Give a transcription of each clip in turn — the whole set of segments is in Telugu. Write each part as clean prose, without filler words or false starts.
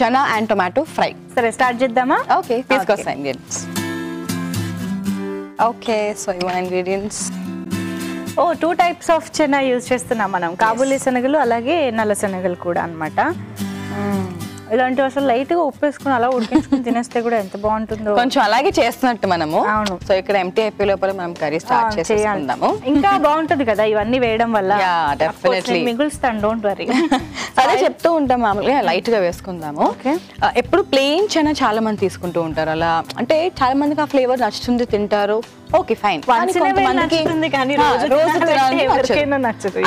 Chana and tomato fry. సరే స్టార్ట్ చేద్దామా? ఓకే, తీసుకొస్తా ఇంగ్రీడియంట్స్. ఓకే, సో ఇవన్నీ ingredients. 2 types of chana use చేస్తున్నాం మనం, కాబూలీ శనగలు అలాగే నల్ల శనగలు కూడా అన్నమాట. ఇలాంటి అసలు లైట్ గా ఉప్పు వేసుకుని అలా ఉడికించుకుని తినేస్తే కూడా ఎంత బాగుంటుందో. కొంచెం అలాగే చేస్తున్నట్టు మనము. అవును. సో ఇక్కడ ఎంటీ అయిపోయే లోపల మనం కర్రీ స్టార్ట్ చేసుకుందాము. ఇంకా బాగుంటది కదా ఇవన్నీ వేయడం వల్ల. డెఫినెట్లీ మిగులుస్తాను, డోంట్ వరీ. అదే చెప్తూ ఉంటాం, మామూలుగా లైట్ గా వేసుకుందాము. ఎప్పుడు ప్లెయిన్ చనా చాలా మంది తీసుకుంటూ ఉంటారు. అలా అంటే చాలా మందికి ఆ ఫ్లేవర్ నచ్చుతుంది, తింటారు. ఓకే ఫైన్,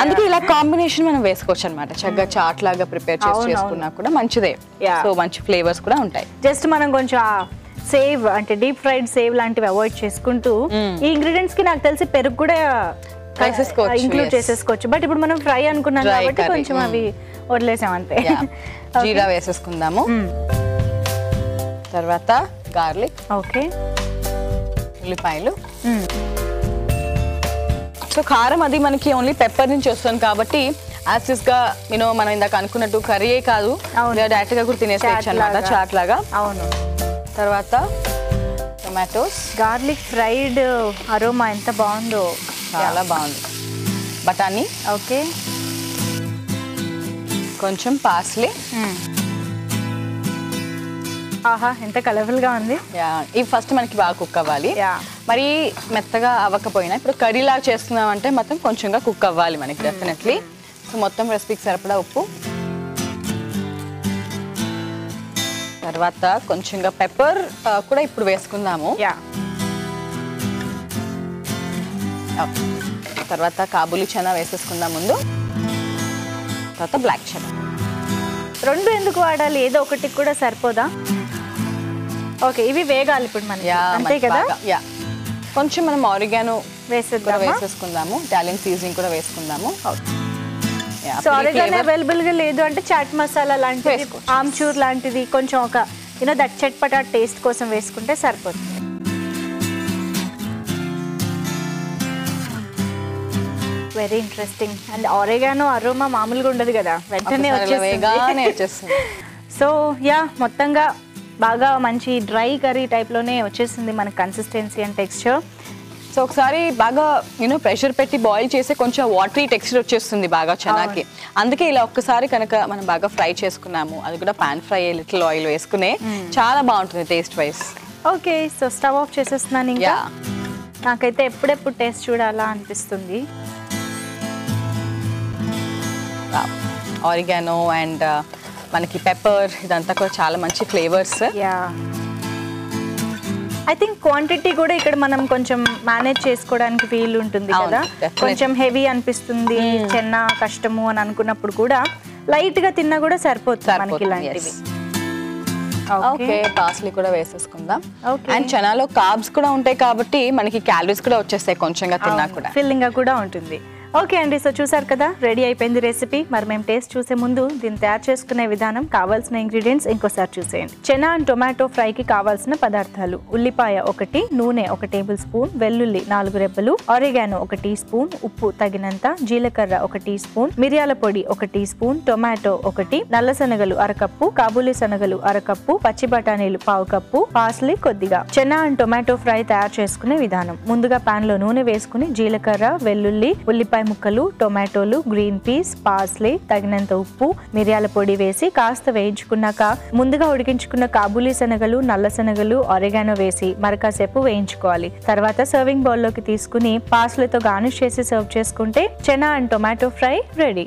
అందుకే ఇలా కాంబినేషన్ మనం వేసుకోవచ్చు అనమాట. చక్కగా చాట్ లాగా ప్రిపేర్ చేసుకున్నా కూడా మంచిదే. సో మంచి ఫ్లేవర్స్ కూడా ఉంటాయి. జస్ట్ మనం కొంచెం సేవ్ అంటే డీప్ ఫ్రైడ్ సేవ్ లాంటివి అవాయిడ్ చేసుకుంటూ ఈ ఇంగ్రీడియంట్స్ కి నాకు తెలిసి పెరుగు కూడా ఇంక్లూడ్ చేసేసుకోవచ్చు. బట్ ఇప్పుడు మనం ఫ్రై అనుకున్నాం కాబట్టి కొంచెం అవి వదిలేసాం అంతే. జీరా వేసేసుకుందాము, తర్వాత గార్లిక్, ఓకే, ఉల్లిపాయలు. సో కారం అది మనకి ఓన్లీ పెప్పర్ నుంచి వస్తుంది కాబట్టి యాసిస్ గా మనం ఇందాక అనుకున్నట్టు కర్రీయే కాదు, డైరెక్ట్ గా కూడా తినేసేయచ్చు అన్నమాట, చాట్ లాగా. అవును. తర్వాత టొమాటోస్, గార్లిక్ ఫ్రైడ్ అరోమా ఎంత బాగుందో, చాలా బాగుంది. బఠానీ, ఓకే, కొంచెం పార్స్లీ. ఆహా, ఎంత కలర్ఫుల్ గా ఉంది. ఇవి ఫస్ట్ మనకి బాగా కుక్ అవ్వాలి. మరి మెత్తగా అవ్వకపోయినా ఇప్పుడు కర్రీ లాగా చేస్తున్నామంటే మొత్తం కొంచెంగా కుక్ అవ్వాలి మనకి డెఫినెట్లీ. సో మొత్తం రెసిపీకి సరిపడా ఉప్పు, తర్వాత కొంచెంగా పెప్పర్ కూడా ఇప్పుడు వేసుకుందాము. తర్వాత కాబూలీ చనా వేసేసుకుందాం ముందు, తర్వాత బ్లాక్ చనా. 2 ఎందుకు వాడాలి? ఏదో ఒకటి కూడా సరిపోదా? ఓకే, ఇవి వేగాలి ఇప్పుడు మనకి, అంతే కదా? కొంచెం మనం ఆరిగానో వేసేసుకుందాము, ఇటాలియన్ సీజనింగ్ కూడా వేసుకుందాము. సో ఆరిగానో అవైలబుల్ గా లేదు అంటే చాట్ మసాలా లాంటిది, ఆమ్చూర్ లాంటిది కొంచెం ఒక దట్ చట్పటా టేస్ట్ కోసం వేసుకుంటే సరిపోతుంది. Very interesting. And oregano aroma మామూలుగా ఉండదు కదా, వెంటనే వచ్చేస్తుంది. సో మొత్తంగా బాగా మంచి డ్రై కర్రీ టైప్లోనే వచ్చేసింది మన కన్సిస్టెన్సీ అండ్ టెక్స్చర్. సో ఒకసారి బాగా ప్రెషర్ పెట్టి బాయిల్ చేసి కొంచెం వాటరీ టెక్స్చర్ వచ్చేస్తుంది బాగా చనాకి. అందుకే ఇలా ఒక్కసారి కనుక మనం బాగా ఫ్రై చేసుకున్నాము, అది కూడా పాన్ ఫ్రై లిటిల్ ఆయిల్ వేసుకునే చాలా బాగుంటుంది taste wise. Okay, so stove off చేసేస్తున్నాను. ఇంకా నాకైతే ఎప్పుడెప్పుడు టేస్ట్ చూడాలా అనిపిస్తుంది. ఆరిగానో అండ్ మనకి పెప్పర్ ఇదంతా కూడా చాలా మంచి ఫ్లేవర్స్. ఐ థింక్ క్వాంటిటీ కూడా ఇక్కడ మనం కొంచెం మేనేజ్ చేసుకోవడానికి వీలు ఉంటుంది కదా. కొంచెం హెవీ అనిపిస్తుంది, చెన్నా కష్టము అని అనుకున్నప్పుడు కూడా లైట్ గా తిన్నా కూడా సరిపోతుంది మనకి ఇలాంటివి. ఓకే, పార్స్లీ కూడా వేసేసుకుందాం. అండ్ చనాలో కార్బ్స్ కూడా ఉంటాయి కాబట్టి మనకి క్యాలరీస్ కూడా వచ్చేస్తాయి కొంచెంగా తిన్నా కూడా, ఫిల్లింగ్ గా కూడా ఉంటుంది. ఓకే అండి, సో చూసారు కదా, రెడీ అయిపోయింది రెసిపీ. మరి మేము టేస్ట్ చూసే ముందు దీన్ని తయారు చేసుకునే విధానం, కావాల్సిన ఇంగ్రీడియంట్స్ ఇంకోసారి చూసేయండి. చనా అండ్ టొమాటో ఫ్రైకి కావాల్సిన పదార్థాలు: ఉల్లిపాయ 1, నూనె 1 టేబుల్ స్పూన్, వెల్లుల్లి 4 రెబ్బలు, ఆరిగానో 1 టీ స్పూన్, ఉప్పు తగినంత, జీలకర్ర 1 టీ స్పూన్, మిరియాల పొడి 1 టీ స్పూన్, టొమాటో 1, నల్ల శనగలు 1/2 కప్పు, కాబూలీ శనగలు 1/2 కప్పు, పచ్చి బఠానీలు 1/2 కప్పు, పార్స్లీ కొద్దిగా. చనా అండ్ టొమాటో ఫ్రై తయారు చేసుకునే విధానం: ముందుగా పాన్ లో నూనె వేసుకుని జీలకర్ర, వెల్లుల్లి, ఉల్లిపాయ ముక్కలు, టొమాటోలు, గ్రీన్ పీస్, పార్స్లీ, తగినంత ఉప్పు, మిరియాల పొడి వేసి కాస్త వేయించుకున్నాక ముందుగా ఉడికించుకున్న కాబూలీ శనగలు, నల్ల శనగలు, ఆరిగానో వేసి మరకాసేపు వేయించుకోవాలి. తర్వాత సర్వింగ్ బౌల్ లోకి తీసుకుని పార్స్లీతో గార్నిష్ చేసి సర్వ్ చేసుకుంటే chana and tomato fry ready.